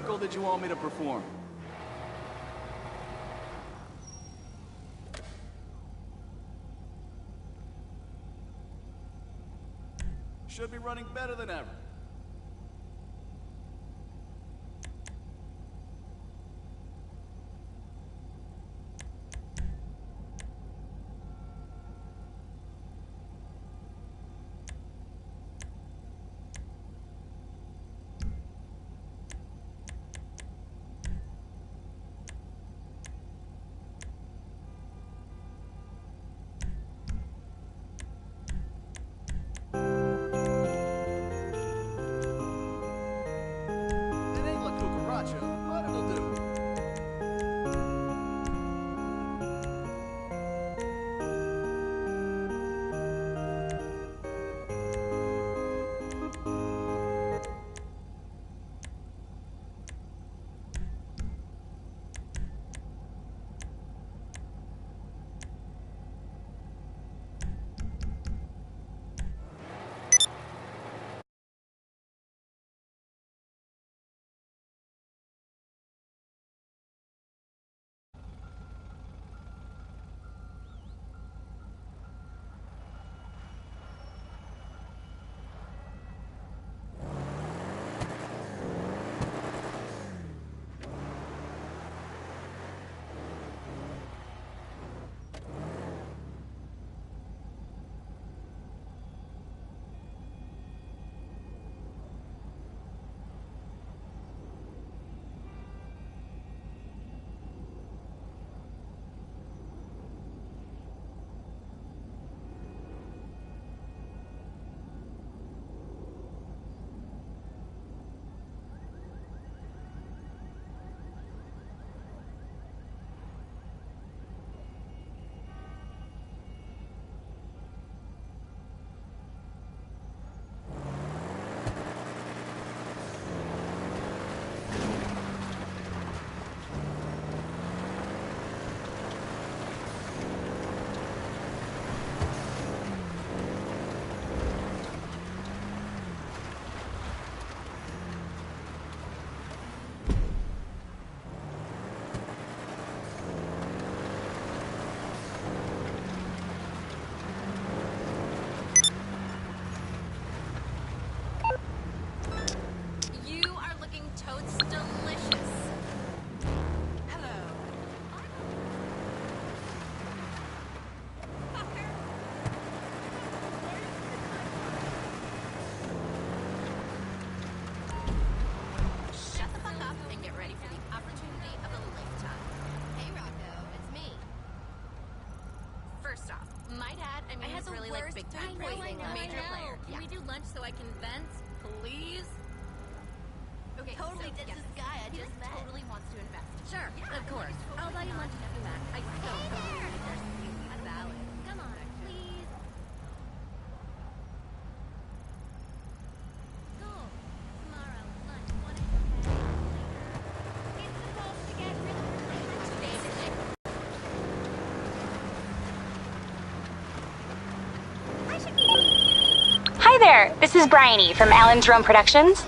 miracle did you want me to perform? Should be running better than ever. But it'll do. Big time poisoning, a major player. Can we do lunch so I can vent, please? Okay, totally so, ditch this guy I just met. Totally wants to invest. Sure, yeah, of course. I'll buy you lunch if you back. I still totally think there's a valid. Come on, please. Go. Tomorrow, lunch, 1 okay? Later. It's supposed to get really basic. Hi there, this is Bryony from Allen's Rome Productions.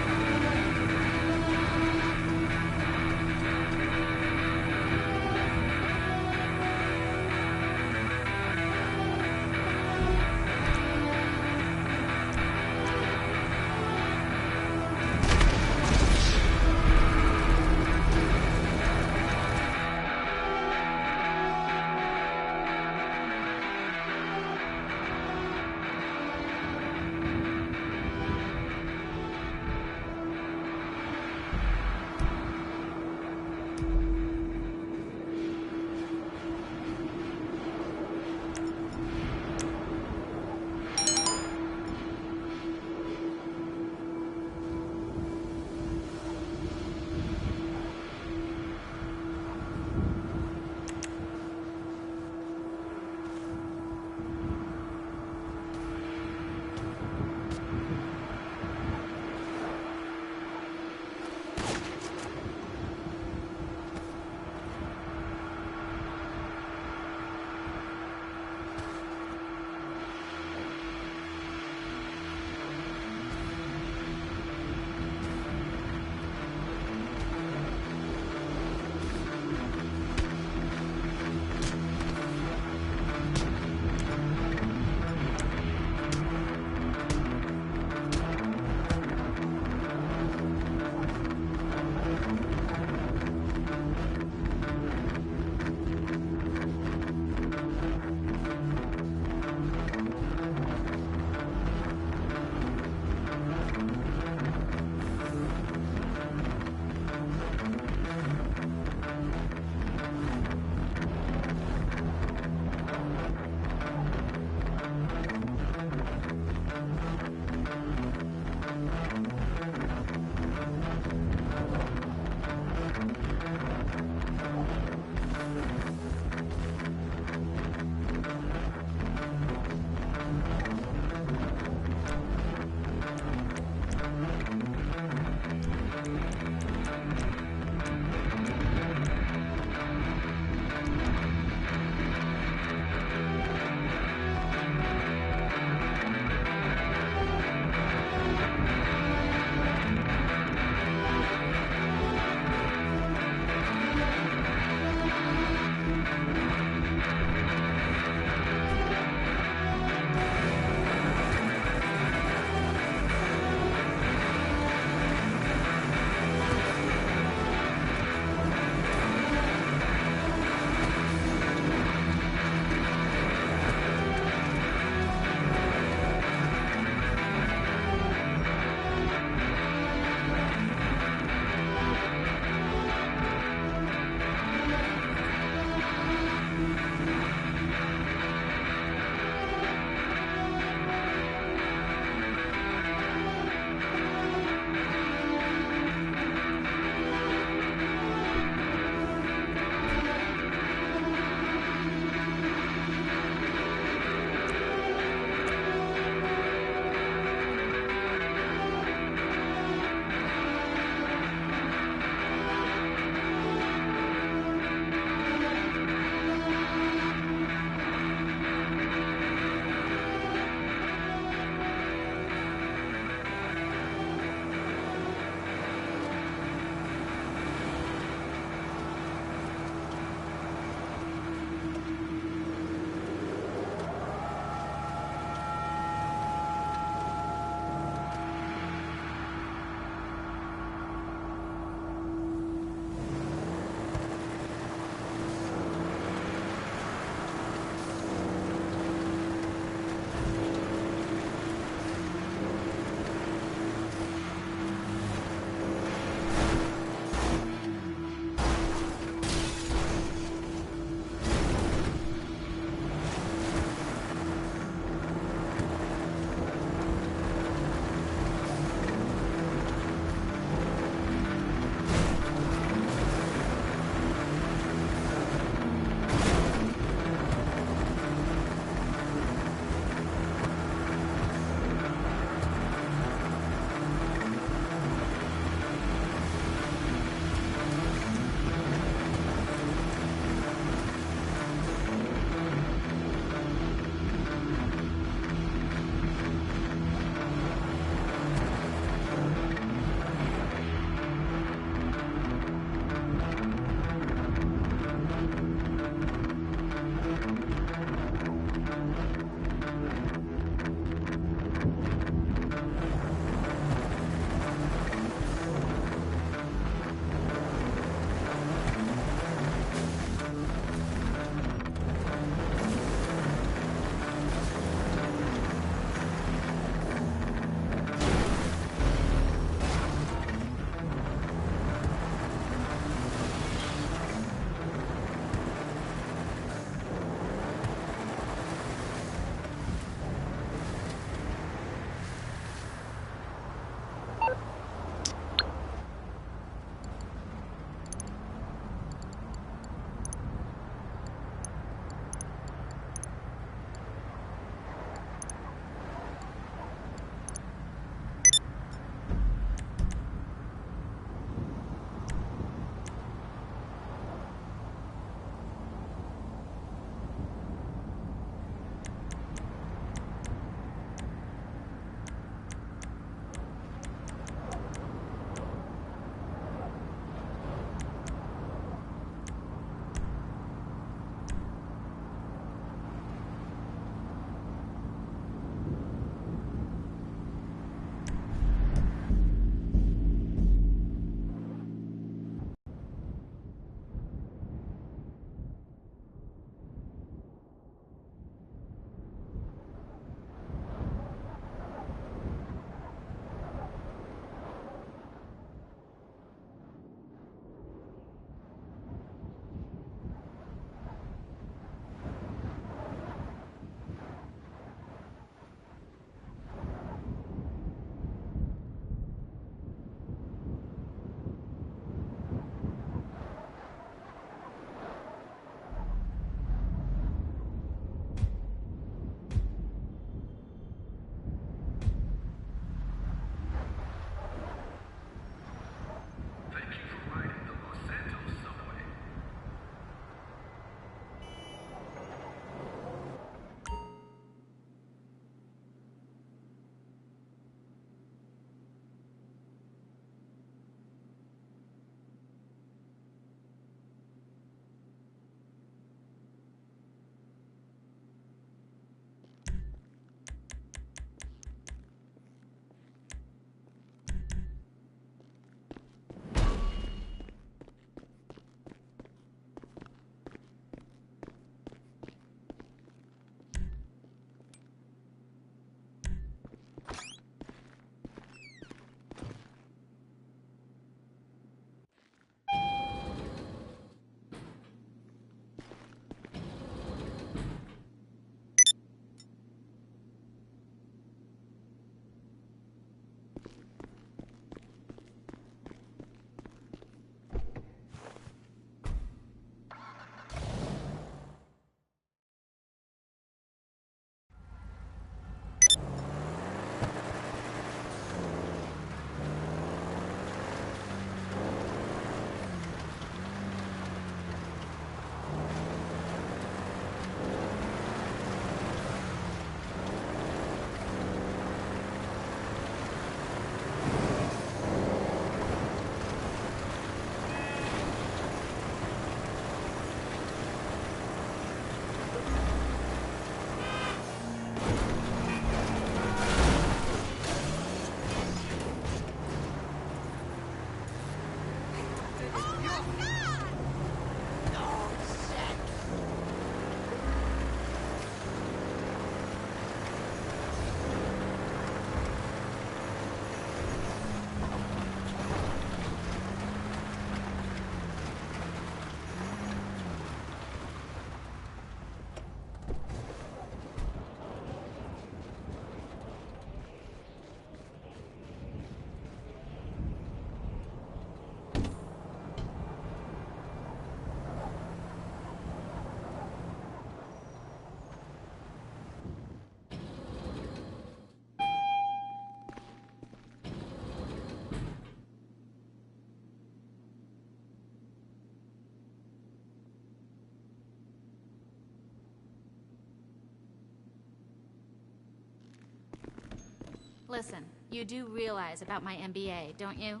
Listen, you do realize about my MBA, don't you?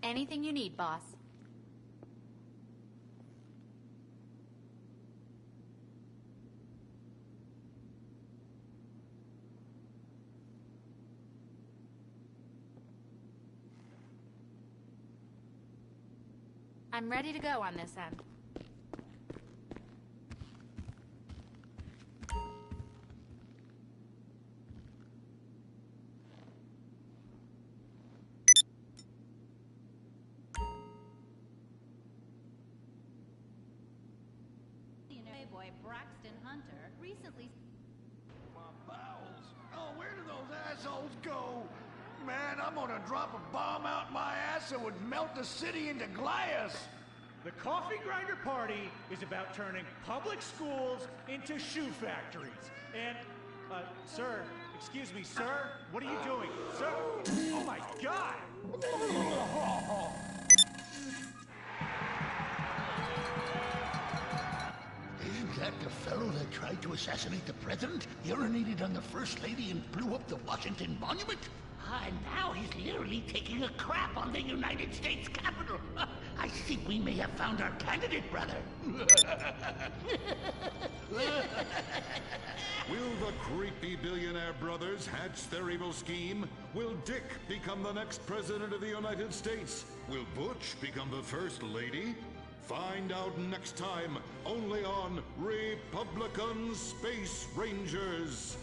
Anything you need, boss. I'm ready to go on this end. Boy Braxton Hunter recently. My bowels. Oh, where do those assholes go? Man, I'm gonna drop a bomb out my ass that would melt the city into glass. The Coffee Grinder Party is about turning public schools into shoe factories. And, sir, excuse me, sir, what are you doing? Sir, oh my God! Isn't that the fellow that tried to assassinate the president, urinated on the first lady, and blew up the Washington Monument? And now he's literally taking a crap on the United States Capitol. I think we may have found our candidate, brother. Will the creepy billionaire brothers hatch their evil scheme? Will Dick become the next president of the United States? Will Butch become the first lady? Find out next time, only on Republican Space Rangers.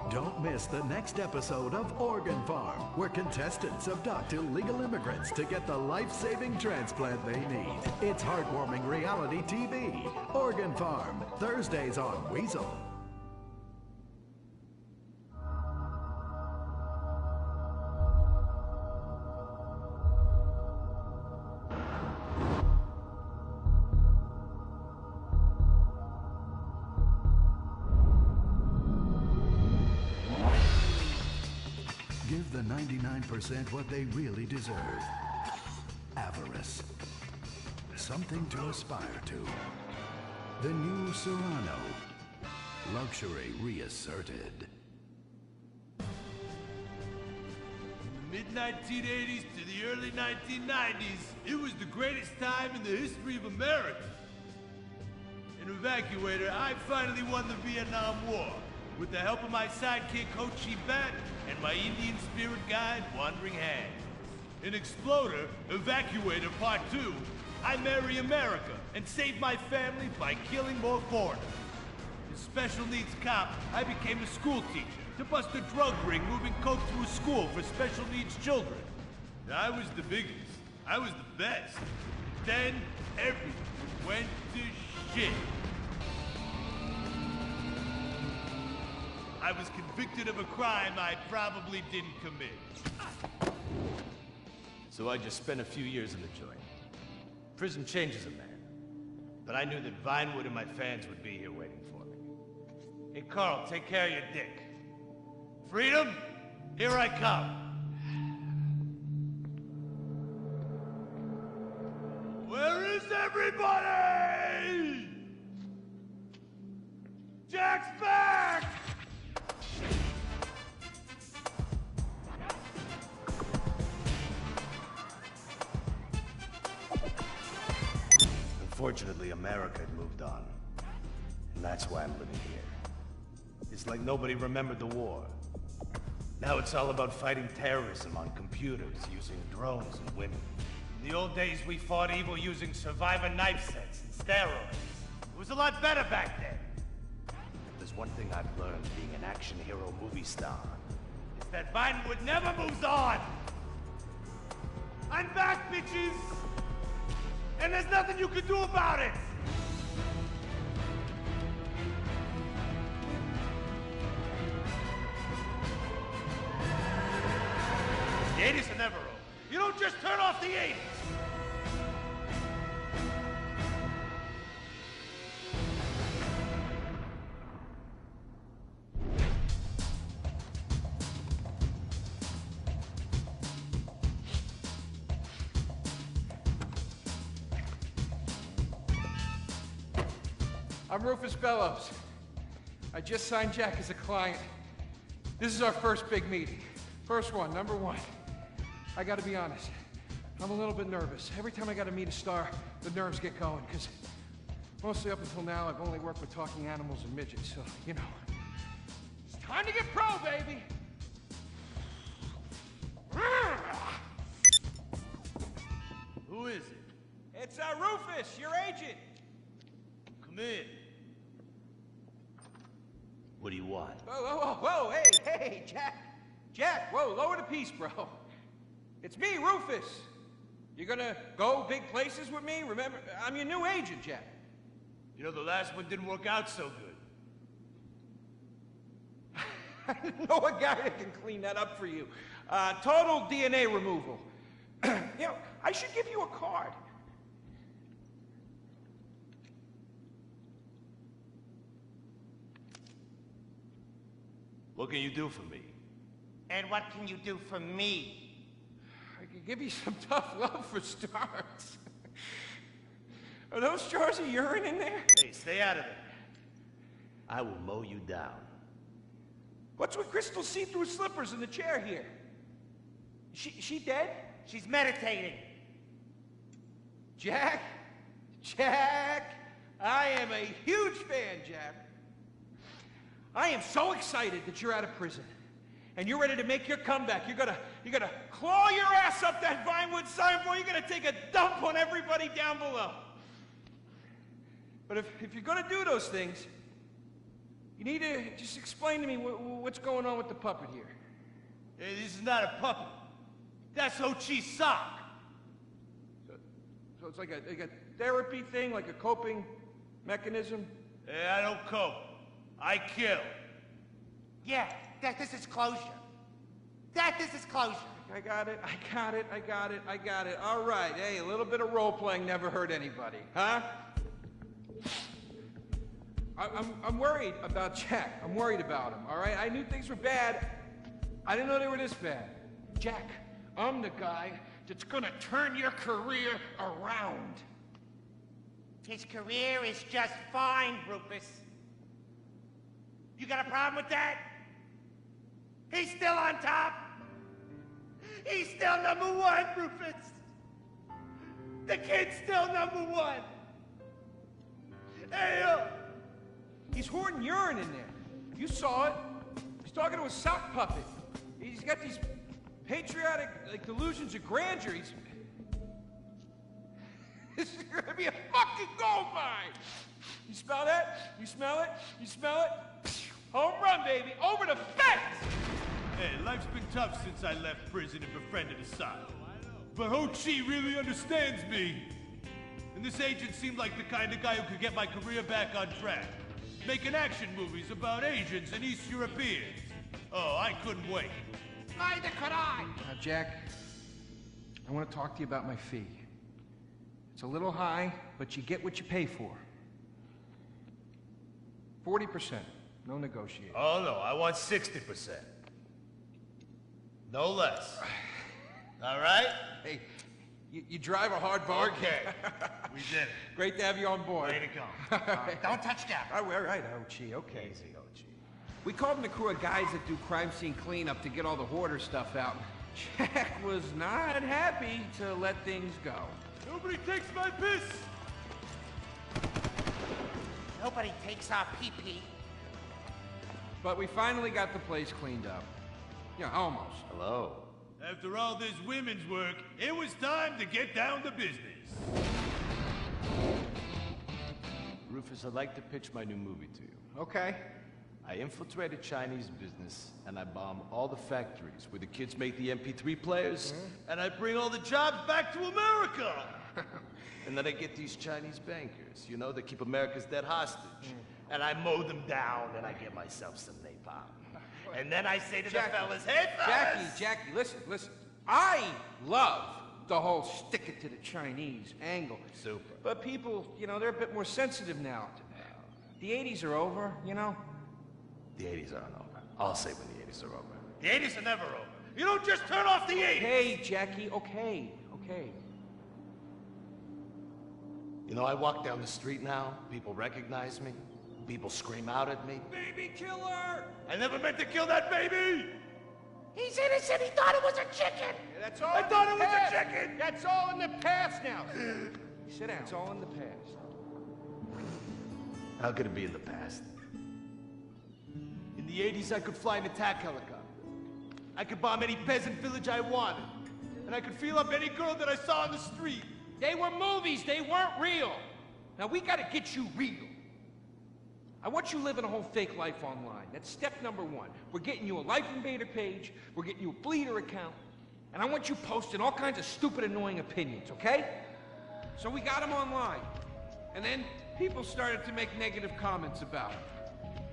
Don't miss the next episode of Organ Farm, where contestants abduct illegal immigrants to get the life-saving transplant they need. It's heartwarming reality TV. Organ Farm, Thursdays on Weasel. Give the 99% what they really deserve. Avarice. Something to aspire to. The new Serrano. Luxury reasserted. From the mid-1980s to the early 1990s, it was the greatest time in the history of America. An evacuator, I finally won the Vietnam War. With the help of my sidekick, Ho Chi Bat, and my Indian spirit guide, Wandering Hand. In Exploder, Evacuator Part 2, I marry America and save my family by killing more foreigners. As Special Needs Cop, I became a school teacher to bust a drug ring moving coke through a school for special needs children. I was the biggest. I was the best. Then, everything went to shit. I was convicted of a crime I probably didn't commit. So I just spent a few years in the joint. Prison changes a man. But I knew that Vinewood and my fans would be here waiting for me. Hey, Carl, take care of your dick. Freedom, here I come. Where is everybody? Jack's back! Unfortunately, America had moved on. And that's why I'm living here. It's like nobody remembered the war. Now it's all about fighting terrorism on computers, using drones and women. In the old days, we fought evil using survivor knife sets and steroids. It was a lot better back then. If there's one thing I've learned being an action hero movie star, it's that Vinewood never moves on! I'm back, bitches! And there's nothing you can do about it! The 80s are never over. You don't just turn off the 80s! I'm Rufus Bellows. I just signed Jack as a client. This is our first big meeting. First one, number one. I gotta be honest. I'm a little bit nervous. Every time I gotta meet a star, the nerves get going, because mostly up until now, I've only worked with talking animals and midgets, so, you know. It's time to get pro, baby! Who is it? It's Rufus, your agent. Come in. What do you want? Whoa, hey, Jack, whoa, lower the piece, bro. It's me, Rufus. You gonna go big places with me? Remember, I'm your new agent, Jack. You know, the last one didn't work out so good. I know a guy that can clean that up for you. Total DNA removal. You know, I should give you a card. What can you do for me? And what can you do for me? I could give you some tough love for starts. Are those jars of urine in there? Hey, stay out of it. I will mow you down. What's with Crystal's see-through slippers in the chair here? She dead? She's meditating. Jack, I am a huge fan, Jack. I am so excited that you're out of prison. And you're ready to make your comeback. You're gonna claw your ass up that Vinewood signboard. You're gonna take a dump on everybody down below. But if you're gonna do those things, you need to just explain to me what's going on with the puppet here. Hey, this is not a puppet. That's Ho Chi's sock. So it's like a therapy thing, like a coping mechanism? Hey, I don't cope. I kill. Yeah, this is closure. This is closure. I got it. All right, hey, a little bit of role-playing never hurt anybody, huh? I'm worried about Jack. I'm worried about him, all right? I knew things were bad. I didn't know they were this bad. Jack, I'm the guy that's gonna turn your career around. His career is just fine, Rufus. You got a problem with that? He's still on top. He's still number one, Rufus. The kid's still number one. Hey, He's hoarding urine in there. You saw it. He's talking to a sock puppet. He's got these patriotic, like, delusions of grandeur. This is gonna be a fucking gold mine. You smell that? You smell it? You smell it? Home run, baby. Over the fence! Hey, life's been tough since I left prison and befriended Assad. But Ho Chi really understands me. And this agent seemed like the kind of guy who could get my career back on track. Making action movies about Asians and East Europeans. Oh, I couldn't wait. Neither could I. Now, Jack, I want to talk to you about my fee. It's a little high, but you get what you pay for. 40%. No negotiating. Oh, no, I want 60%. No less. All right? Hey, you drive a hard bargain. Okay. We did it. Great to have you on board. Way to go. Don't touch that. All right, Ho-Chi, okay. Easy, Ho Chi. We called in a crew of guys that do crime scene cleanup to get all the hoarder stuff out. Jack was not happy to let things go. Nobody takes my piss! Nobody takes our pee-pee. But we finally got the place cleaned up. Yeah, almost. Hello. After all this women's work, it was time to get down to business. Rufus, I'd like to pitch my new movie to you. Okay. I infiltrated Chinese business, and I bomb all the factories where the kids make the MP3 players, and I bring all the jobs back to America! And then I get these Chinese bankers, you know, that keep America's debt hostage. And I mow them down, and I get myself some napalm. And then I say to the fellas, hey, fellas! Jackie, listen. I love the whole stick it to the Chinese angle. Super. But people, you know, they're a bit more sensitive now. The 80s are over, you know? The 80s aren't over. I'll say when the 80s are over. The 80s are never over. You don't just turn off the 80s! Hey, Jackie, okay. You know, I walk down the street now, people recognize me. People scream out at me. Baby killer! I never meant to kill that baby! He's innocent. He thought it was a chicken. Yeah, that's all. I thought it was a chicken! That's all in the past now. Sit down. It's all in the past. How could it be in the past? In the 80s, I could fly an attack helicopter. I could bomb any peasant village I wanted. And I could feel up any girl that I saw on the street. They were movies. They weren't real. Now, we gotta get you real. I want you living a whole fake life online. That's step number one. We're getting you a Life Invader page, we're getting you a Bleeder account, and I want you posting all kinds of stupid, annoying opinions, okay? So we got them online. And then people started to make negative comments about it.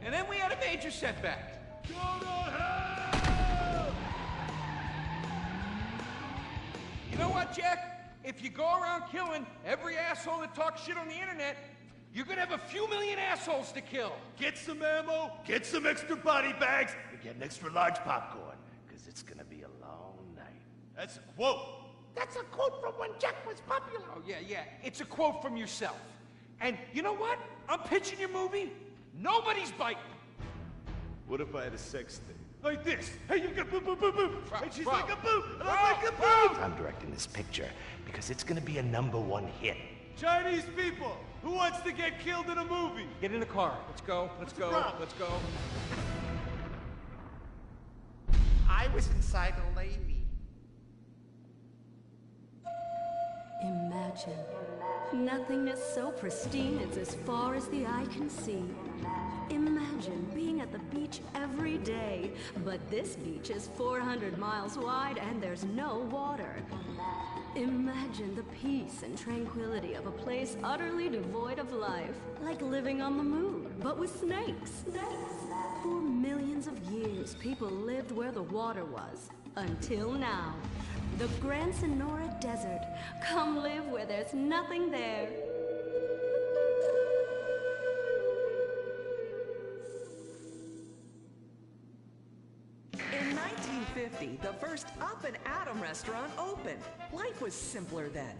And then we had a major setback. Go to hell! You know what, Jack? If you go around killing every asshole that talks shit on the internet, you're gonna have a few million assholes to kill. Get some ammo, get some extra body bags, and get an extra large popcorn, because it's gonna be a long night. That's a quote. That's a quote from when Jack was popular. Oh, yeah. It's a quote from yourself. And you know what? I'm pitching your movie. Nobody's biting. What if I had a sex thing? Like this. Hey, you got boop, boop, boop, boop. And she's Bro. like a boop, and I'm like a boop. I'm directing this picture because it's gonna be a #1 hit. Chinese people, who wants to get killed in a movie? Get in the car. Let's go. Let's go. Let's go. I was inside a lady. Imagine. Nothingness so pristine it's as far as the eye can see. Imagine being at the beach every day, but this beach is 400 miles wide and there's no water. Imagine the peace and tranquility of a place utterly devoid of life, like living on the moon, but with snakes. For millions of years, people lived where the water was, until now. The Gran Sonora Desert. Come live where there's nothing there. In 1950, the first Up and Atom restaurant opened. Life was simpler then.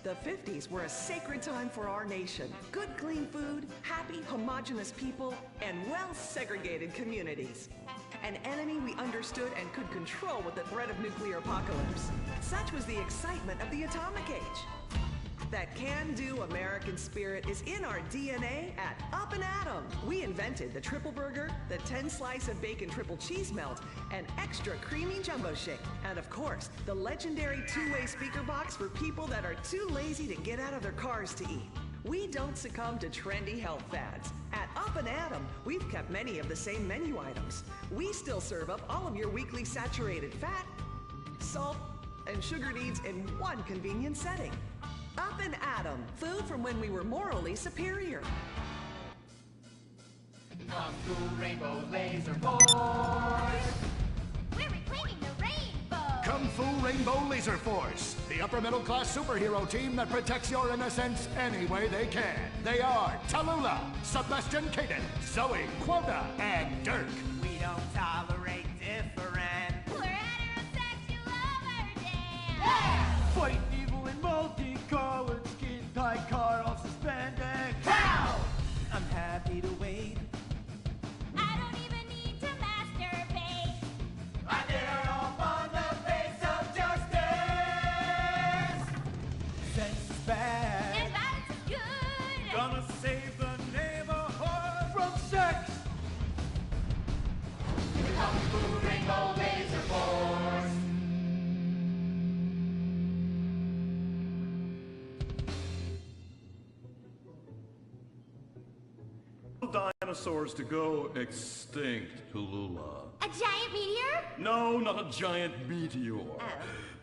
The 50s were a sacred time for our nation. Good, clean food, happy, homogenous people, and well-segregated communities. An enemy we understood and could control with the threat of nuclear apocalypse. Such was the excitement of the atomic age. That can-do American spirit is in our DNA at Up and Atom. We invented the triple burger, the 10-slice of bacon triple cheese melt, and extra creamy jumbo shake. And of course, the legendary two-way speaker box for people that are too lazy to get out of their cars to eat. We don't succumb to trendy health fads. At Up and Atom, we've kept many of the same menu items. We still serve up all of your weekly saturated fat, salt, and sugar needs in one convenient setting. Up and Atom, food from when we were morally superior. Kung Fu Rainbow Laser Force. We're reclaiming the rainbow. Kung Fu Rainbow Laser Force, the upper middle class superhero team that protects your innocence any way they can. They are Tallulah, Sebastian Caden, Zoe, Quota, and Dirk. We don't tolerate different. We're heterosexual overdance. Yeah! Fighting evil in multicolored skin tight car off suspended. Cow! I'm happy to wait. I don't even need to masturbate. I dare off on the face of justice. Sense is bad. And violence is good. Gonna save the neighborhood from sex. Kung Fu Rainbow Laser Force. Dinosaurs to go extinct, Tallulah. A giant meteor? No, not a giant meteor.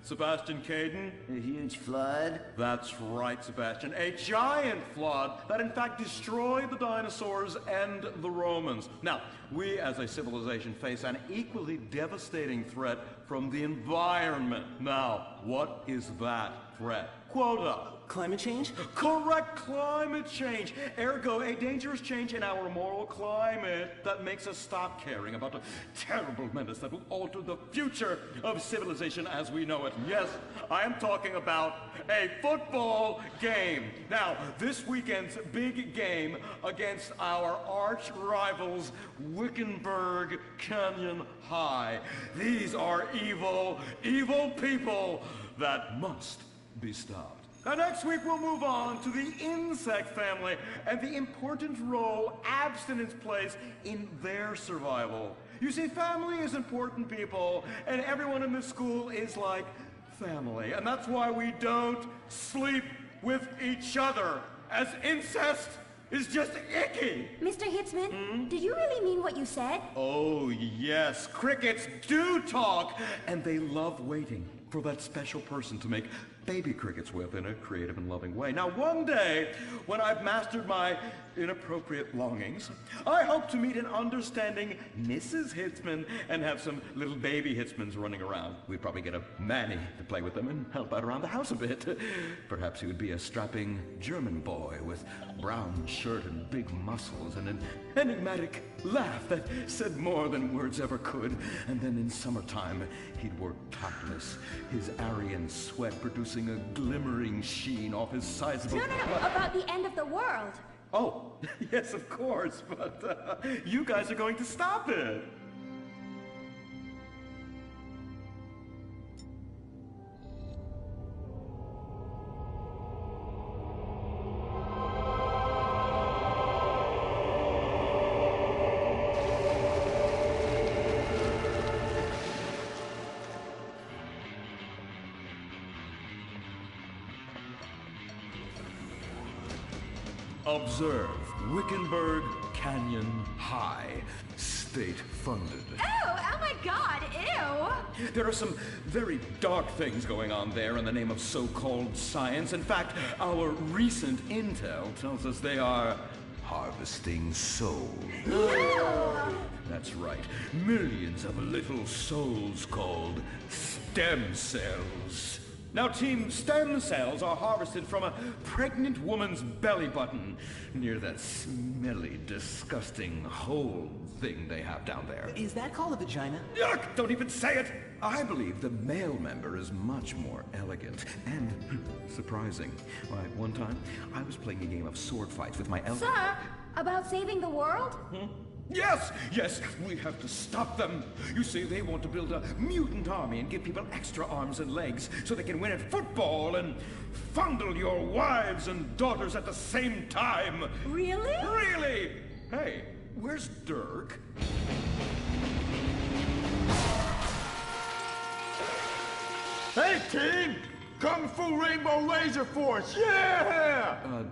Sebastian Caden? A huge flood? That's right, Sebastian. A giant flood that in fact destroyed the dinosaurs and the Romans. Now, we as a civilization face an equally devastating threat from the environment. Now, what is that threat? quota. Climate change? Correct, climate change. Ergo, a dangerous change in our moral climate that makes us stop caring about the terrible menace that will alter the future of civilization as we know it. Yes, I am talking about a football game. Now, this weekend's big game against our arch rivals, Wickenburg Canyon High. These are evil, evil people that must be stopped. Now, next week, we'll move on to the insect family and the important role abstinence plays in their survival. You see, family is important, people, and everyone in this school is like family. And that's why we don't sleep with each other, as incest is just icky. Mr. Hitzman, did you really mean what you said? Oh, yes. Crickets do talk, and they love waiting for that special person to make baby crickets with in a creative and loving way. Now, one day, when I've mastered my inappropriate longings, I hope to meet an understanding Mrs. Hitzman and have some little baby Hitzmans running around. We'd probably get a Manny to play with them and help out around the house a bit. Perhaps he would be a strapping German boy with brown shirt and big muscles and an enigmatic laugh that said more than words ever could. And then in summertime, he'd work topless, his Aryan sweat producing a glimmering sheen off his sizable... No, about the end of the world. Oh, yes, of course, but you guys are going to stop it. Observe Wickenburg Canyon High, state-funded. Oh my God, ew! There are some very dark things going on there in the name of so-called science. In fact, our recent intel tells us they are harvesting souls. That's right. Millions of little souls called stem cells. Now, Team Stem Cells are harvested from a pregnant woman's belly button near that smelly, disgusting hole thing they have down there. Is that called a vagina? Yuck! Don't even say it! I believe the male member is much more elegant and surprising. Why, one time, I was playing a game of sword fights with my elder... Sir, about saving the world? Yes, we have to stop them. You see, they want to build a mutant army and give people extra arms and legs so they can win at football and fondle your wives and daughters at the same time. Really? Really? Hey, where's Dirk? Hey, team! Kung Fu Rainbow Laser Force, yeah!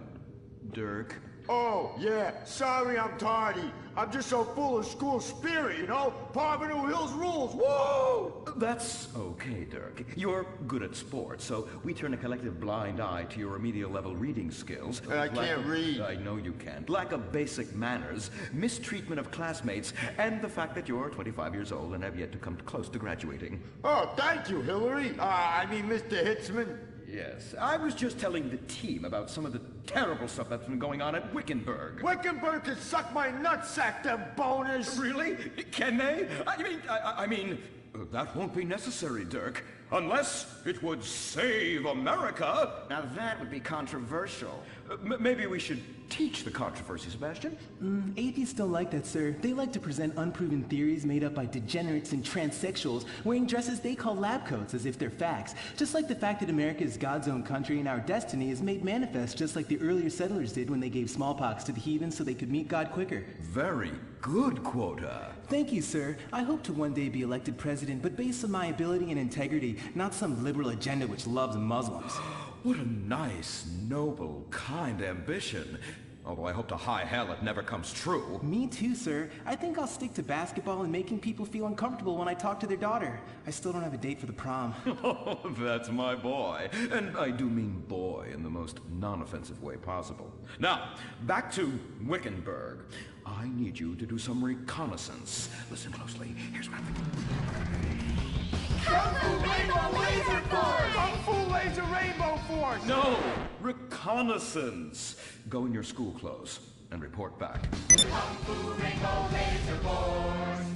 Dirk? Oh, yeah, sorry I'm tardy. I'm just so full of school spirit, you know? Parvenu Hills rules, woo! That's okay, Dirk. You're good at sports, so we turn a collective blind eye to your remedial level reading skills. I can't read. I know you can't. Lack of basic manners, mistreatment of classmates, and the fact that you're 25 years old and have yet to come close to graduating. Oh, thank you, Hillary. Mr. Hitzman. Yes, I was just telling the team about some of the terrible stuff that's been going on at Wickenburg. Wickenburg can suck my nutsack, them boners! Really? Can they? I mean, that won't be necessary, Dirk. Unless it would save America. Now that would be controversial. Maybe we should teach the controversy, Sebastian. Atheists don't like that, sir. They like to present unproven theories made up by degenerates and transsexuals wearing dresses they call lab coats as if they're facts. Just like the fact that America is God's own country and our destiny is made manifest just like the earlier settlers did when they gave smallpox to the heathens so they could meet God quicker. Very good, Quota. Thank you, sir. I hope to one day be elected president, but based on my ability and integrity, not some liberal agenda which loves Muslims. What a nice, noble, kind ambition. Although I hope to high hell it never comes true. Me too, sir. I think I'll stick to basketball and making people feel uncomfortable when I talk to their daughter. I still don't have a date for the prom. Oh, that's my boy. And I do mean boy in the most non-offensive way possible. Now, back to Wickenburg. I need you to do some reconnaissance. Listen closely. Here's what I'm thinking. Kung Fu Rainbow Laser Force! Kung Fu Laser Rainbow Force! No! Reconnaissance. Go in your school clothes and report back. Kung Fu Rainbow Laser Force!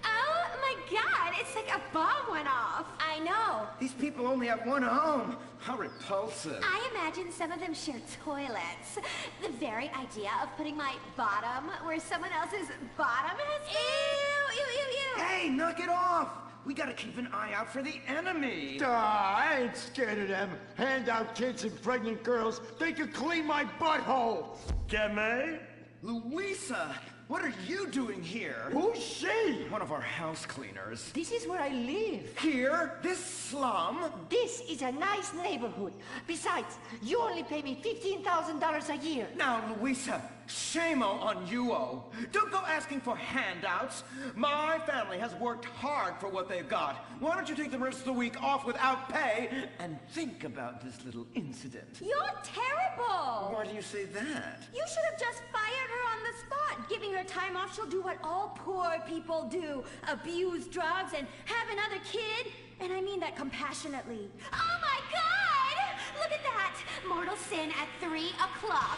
Oh my god, it's like a bomb went off. I know. These people only have one home. How repulsive. I imagine some of them share toilets. The very idea of putting my bottom where someone else's bottom has been. Ew, ew, ew, ew. Hey, knock it off. We gotta keep an eye out for the enemy. I ain't scared of them. Handout kids and pregnant girls. They could clean my butthole. Game? Louisa, what are you doing here? Who's she? One of our house cleaners. This is where I live. Here? This slum? This is a nice neighborhood. Besides, you only pay me $15,000 a year. Now, Louisa, shame on you-o. Don't go asking for handouts. My family has worked hard for what they've got. Why don't you take the rest of the week off without pay and think about this little incident? You're terrible. Why do you say that? You should have just fired her on the spot. Giving her time off, she'll do what all poor people do. Abuse drugs and have another kid. And I mean that compassionately. Oh my god! Look at that! Mortal sin at 3 o'clock.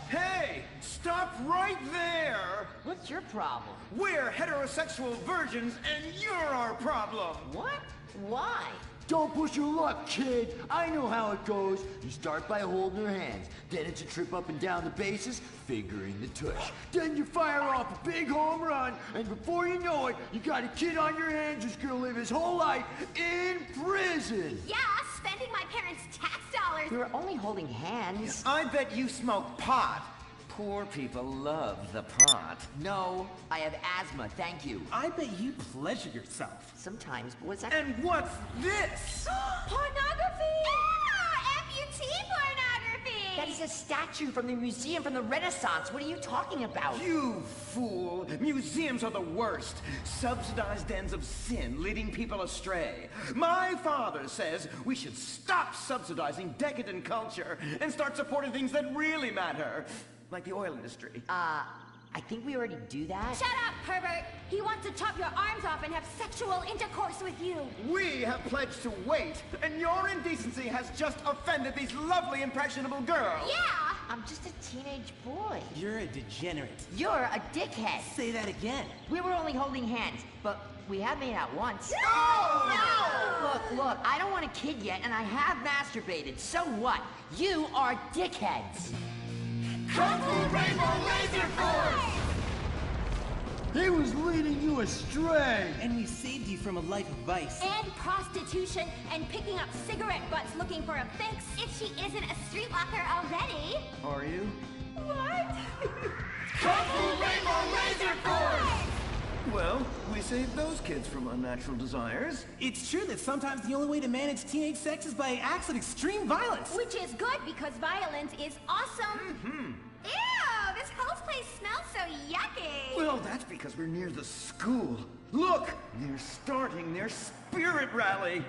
Hey, stop right there! What's your problem? We're heterosexual virgins and you're our problem. What? Why? Don't push your luck, kid. I know how it goes. You start by holding her hands. Then it's a trip up and down the bases, fingering the tush. Then you fire off a big home run, and before you know it, you got a kid on your hands who's gonna live his whole life in prison. Yeah, spending my parents' tax dollars. We were only holding hands. I bet you smoke pot. Poor people love the pot. No, I have asthma, thank you. I bet you pleasure yourself. Sometimes, but what's that? And what's this? Pornography! Amputee pornography! That is a statue from the museum from the Renaissance. What are you talking about? You fool! Museums are the worst. Subsidized dens of sin, leading people astray. My father says we should stop subsidizing decadent culture and start supporting things that really matter. Like the oil industry. I think we already do that. Shut up, pervert! He wants to chop your arms off and have sexual intercourse with you. We have pledged to wait, and your indecency has just offended these lovely, impressionable girls. Yeah! I'm just a teenage boy. You're a degenerate. You're a dickhead. Say that again. We were only holding hands, but we have made out once. No! Look, I don't want a kid yet, and I have masturbated. So what? You are dickheads. Kung Fu Rainbow Laser Force! He was leading you astray! And we saved you from a life of vice. And prostitution and picking up cigarette butts looking for a fix if she isn't a streetwalker already. Are you? What? Kung Fu Rainbow Laser Force! Well, we saved those kids from unnatural desires. It's true that sometimes the only way to manage teenage sex is by acts of extreme violence. Which is good because violence is awesome. Ew, this whole place smells so yucky. Well, that's because we're near the school. Look, they're starting their spirit rally.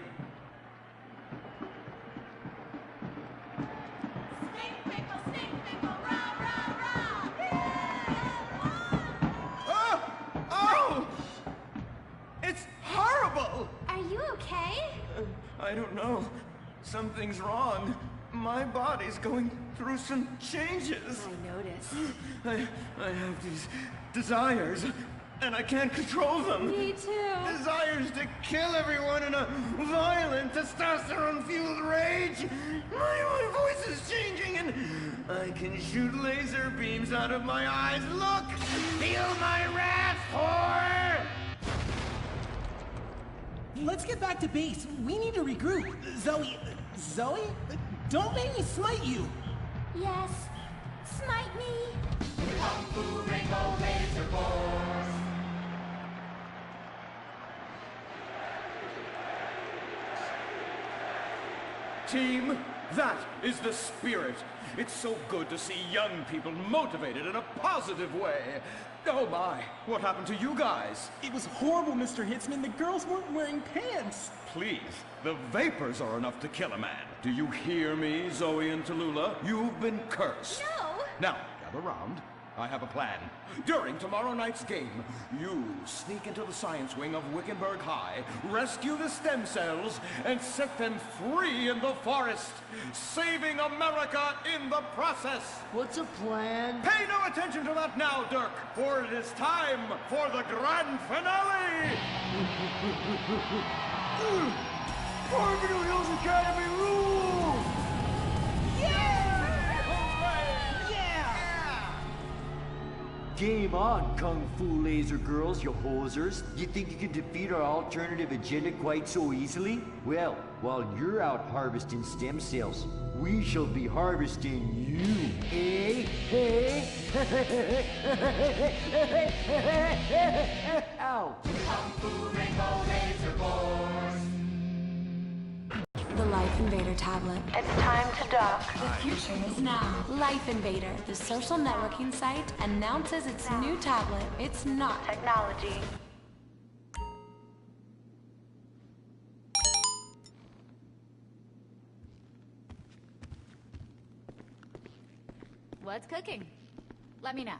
It's horrible! Are you okay? I don't know. Something's wrong. My body's going through some changes. I noticed. I have these desires, and I can't control them. Me too. Desires to kill everyone in a violent, testosterone-fueled rage. My voice is changing, and I can shoot laser beams out of my eyes. Look! Feel my wrath, whore! Let's get back to base. We need to regroup. Zoe? Don't make me smite you. Yes, smite me. Kung Fu Rainbow Laser Force! Team, that is the spirit. It's so good to see young people motivated in a positive way. Oh my, what happened to you guys? It was horrible, Mr. Hitzman. The girls weren't wearing pants. Please, the vapors are enough to kill a man. Do you hear me, Zoe and Tallulah? You've been cursed. No, Now, gather round. I have a plan. During tomorrow night's game, you sneak into the science wing of Wickenburg High, rescue the stem cells, and set them free in the forest, saving America in the process. What's a plan? Pay no attention to that now, Dirk, for it is time for the grand finale! Farmington Hills Academy rules! Game on, Kung Fu Laser Girls, you hosers. You think you can defeat our alternative agenda quite so easily? Well, while you're out harvesting stem cells, we shall be harvesting you, eh? Ow! Kung Fu Rainbow Laser Boys. The Life Invader tablet. It's time to dock. The future is now. Life Invader, the social networking site, announces its new tablet. It's not technology. What's cooking? Let me know.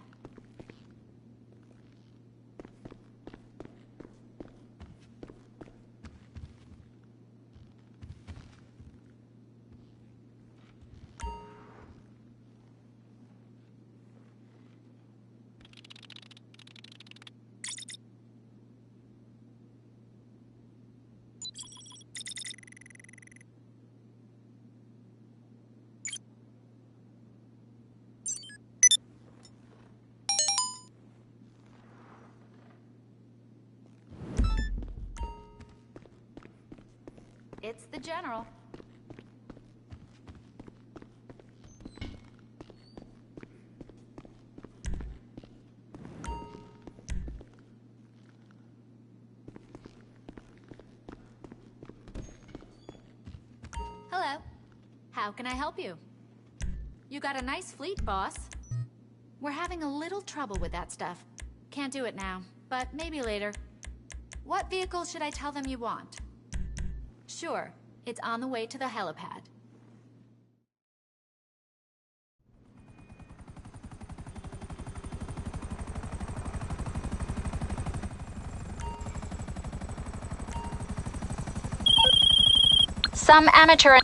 It's the General. Hello. How can I help you? You got a nice fleet, boss. We're having a little trouble with that stuff. Can't do it now, but maybe later. What vehicle should I tell them you want? Sure, it's on the way to the helipad. Some amateur...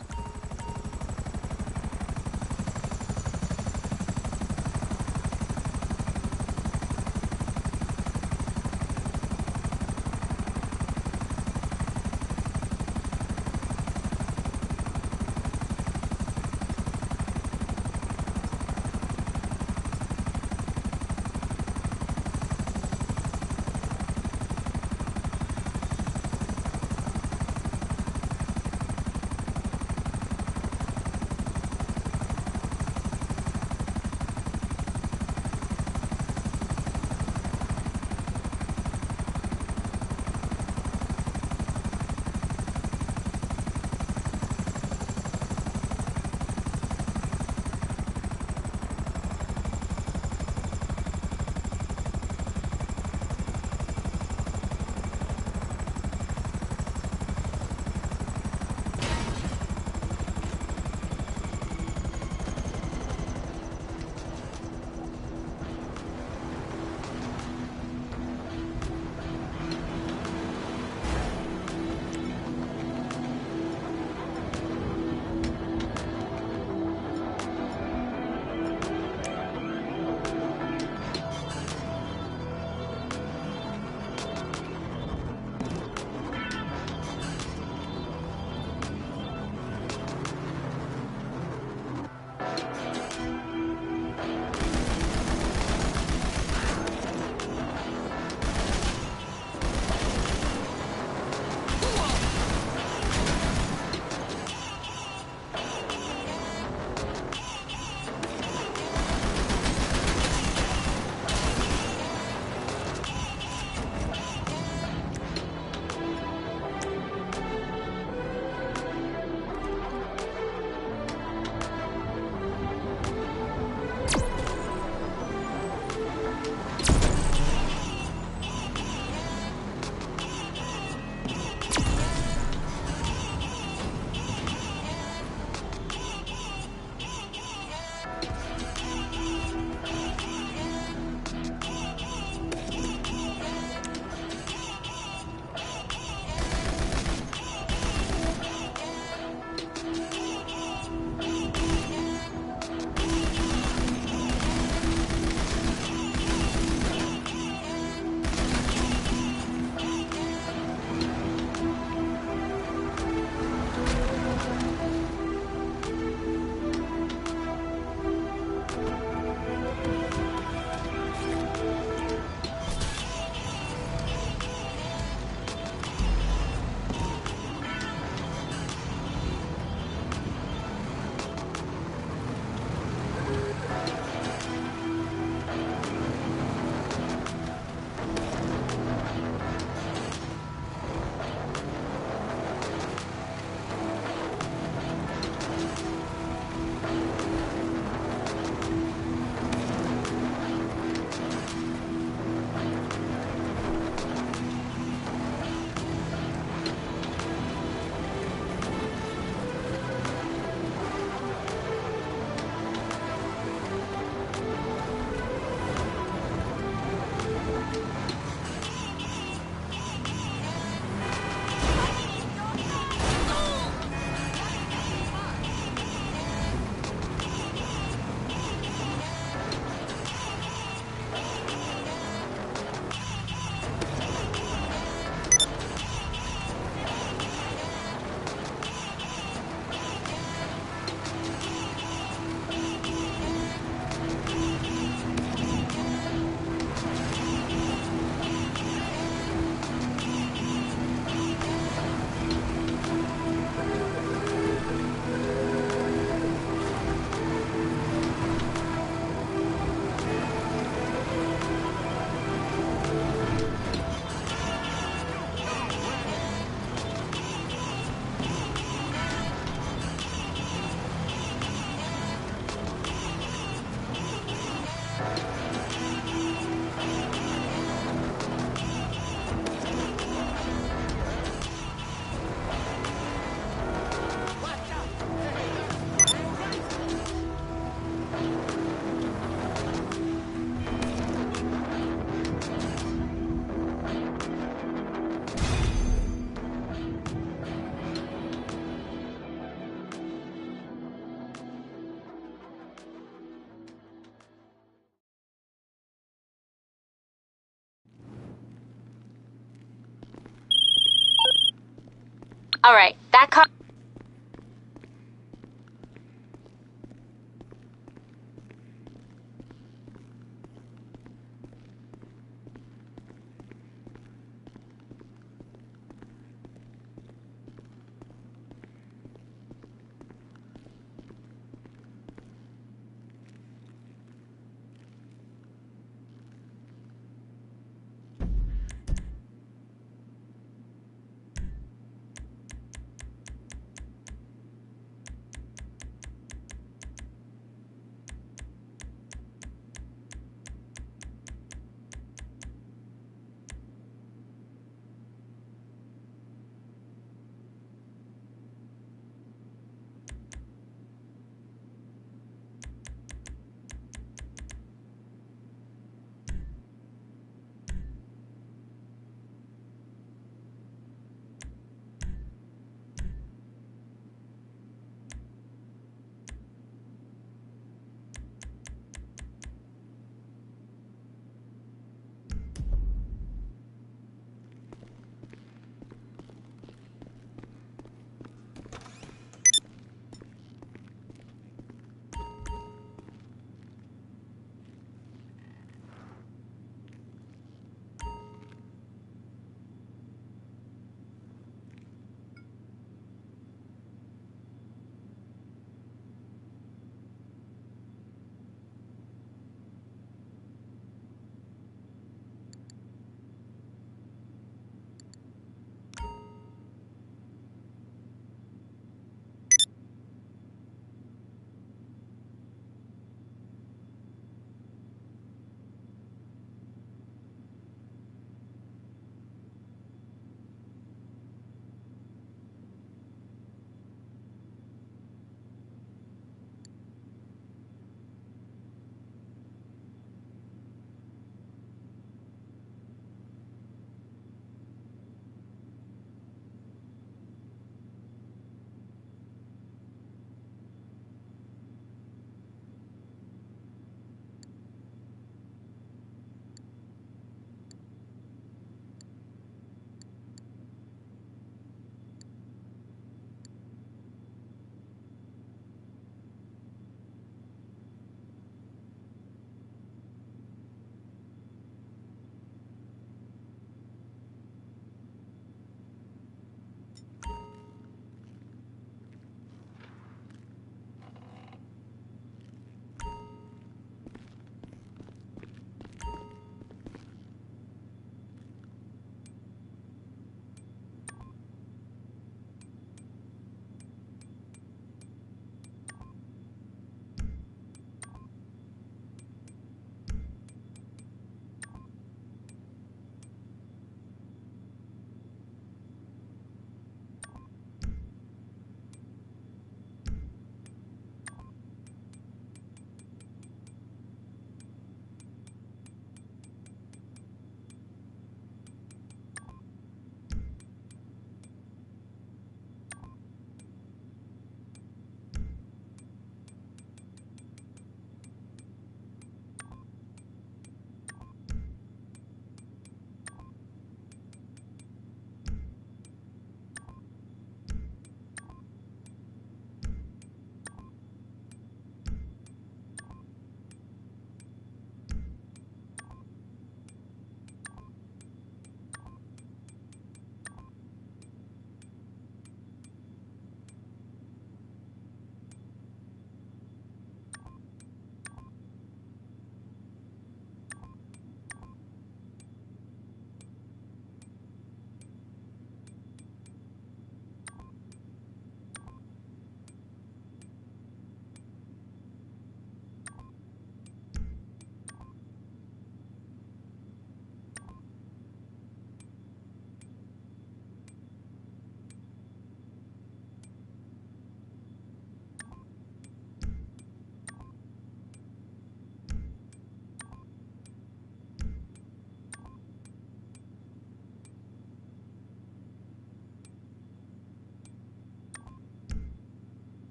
All right, that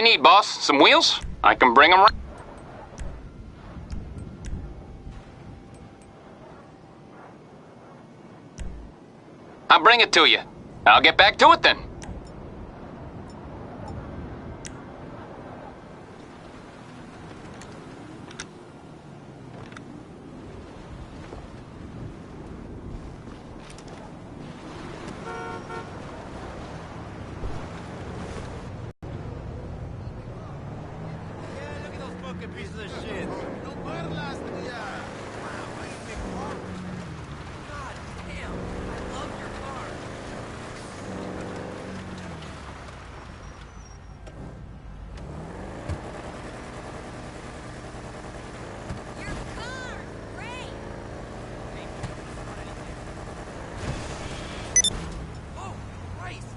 you need, boss? Some wheels? I can bring them. I'll bring it to you. I'll get back to it then. Pieces of shit. No burlas, yeah. God damn, I love your car. Your car! Great! Oh, Christ!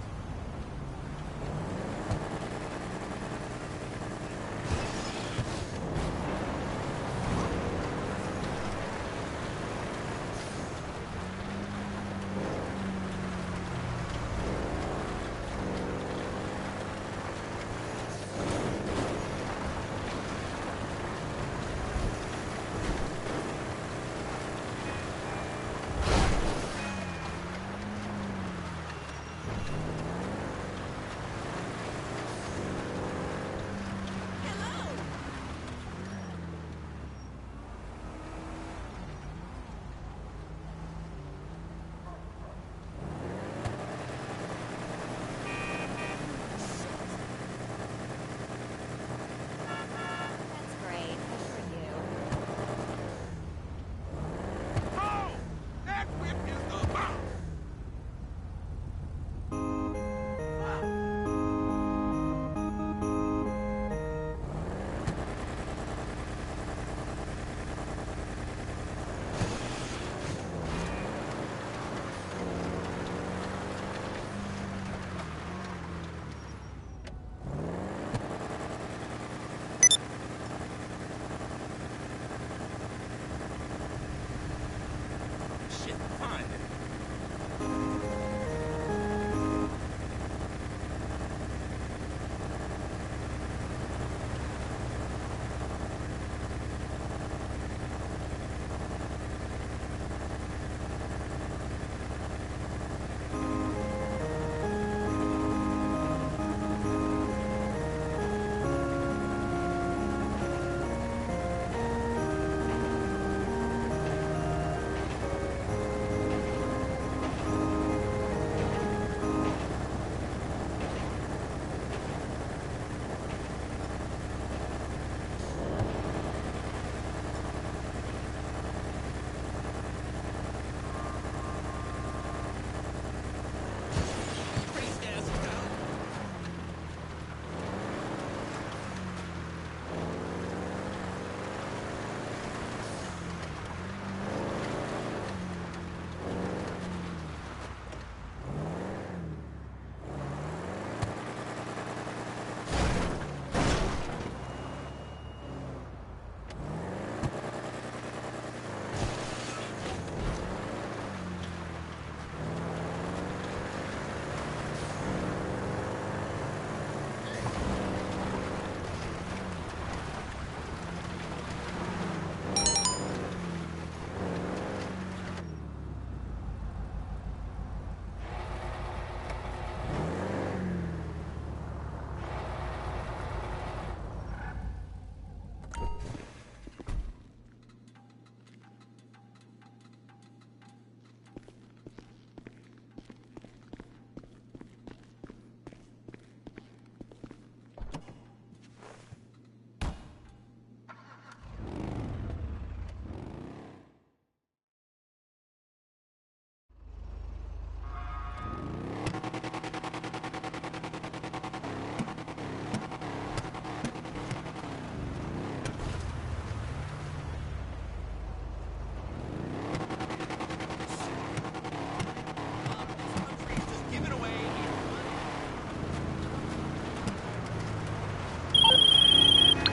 That's great. Good for you. Oh! That whip is the bomb! Shit, fine.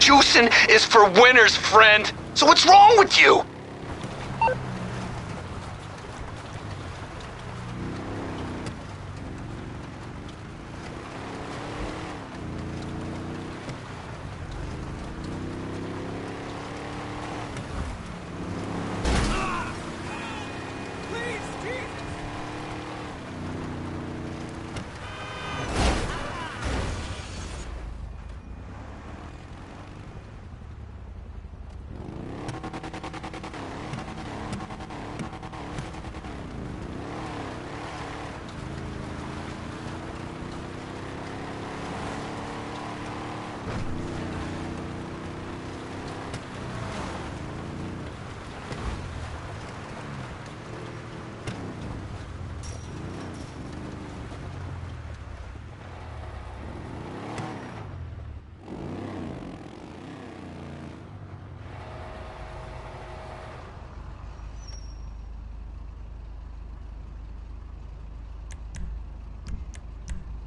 Juicing is for winners, friend. So what's wrong with you?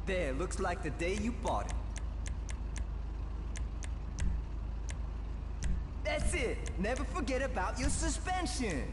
There, looks like the day you bought it. That's it. Never forget about your suspension.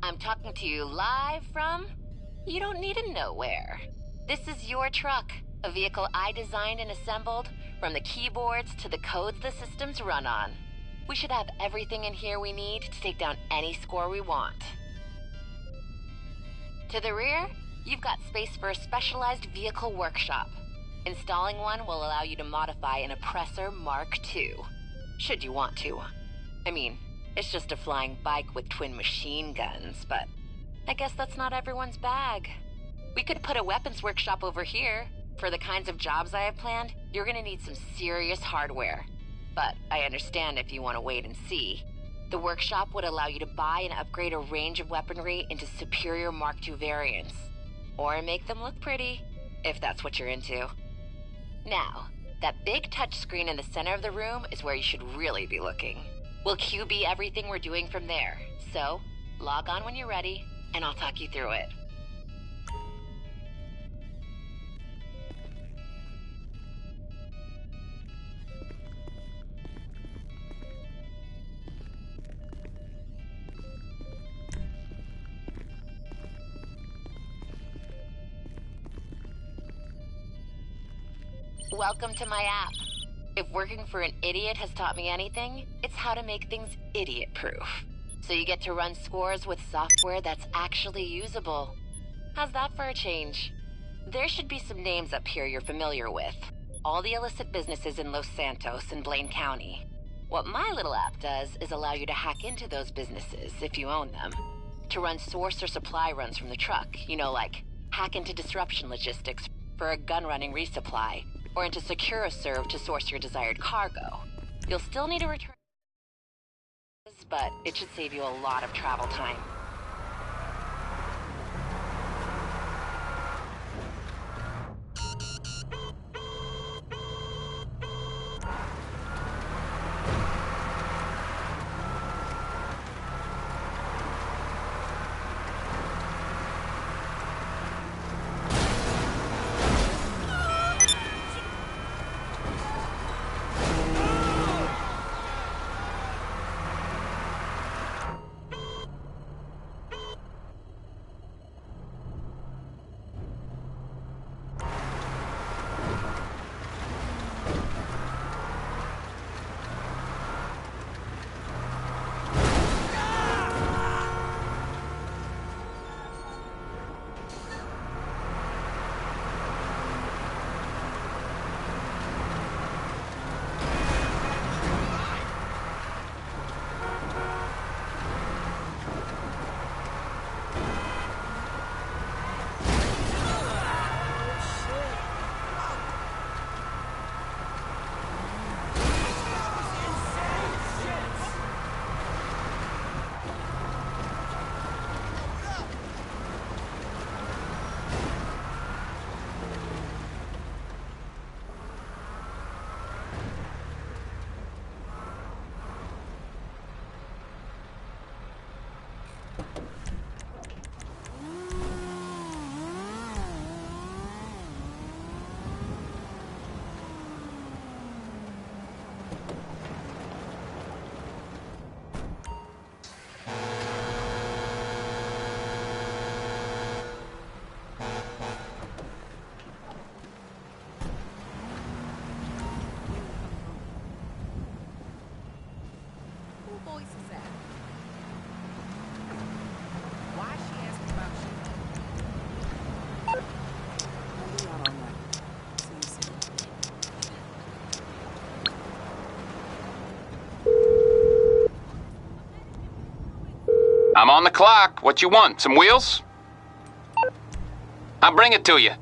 I'm talking to you live from... You don't need to know where. This is your truck, a vehicle I designed and assembled, from the keyboards to the codes the systems run on. We should have everything in here we need to take down any score we want. To the rear, you've got space for a specialized vehicle workshop. Installing one will allow you to modify an Oppressor Mark II, should you want to. I mean, it's just a flying bike with twin machine guns, but I guess that's not everyone's bag. We could put a weapons workshop over here. For the kinds of jobs I have planned, you're gonna need some serious hardware. But I understand if you want to wait and see. The workshop would allow you to buy and upgrade a range of weaponry into superior Mark II variants. Or make them look pretty, if that's what you're into. Now, that big touchscreen in the center of the room is where you should really be looking. We'll QB everything we're doing from there. So, log on when you're ready, and I'll talk you through it. Welcome to my app. If working for an idiot has taught me anything, it's how to make things idiot-proof. So you get to run scores with software that's actually usable. How's that for a change? There should be some names up here you're familiar with. All the illicit businesses in Los Santos and Blaine County. What my little app does is allow you to hack into those businesses, if you own them, to run source or supply runs from the truck. You know, like hack into disruption logistics for a gun-running resupply, or into SecuraServe to source your desired cargo. You'll still need to return, but it should save you a lot of travel time. I'm on the clock. What you want? Some wheels? I'll bring it to you.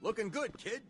Looking good, kid.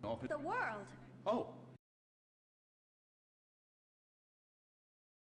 The world. Oh,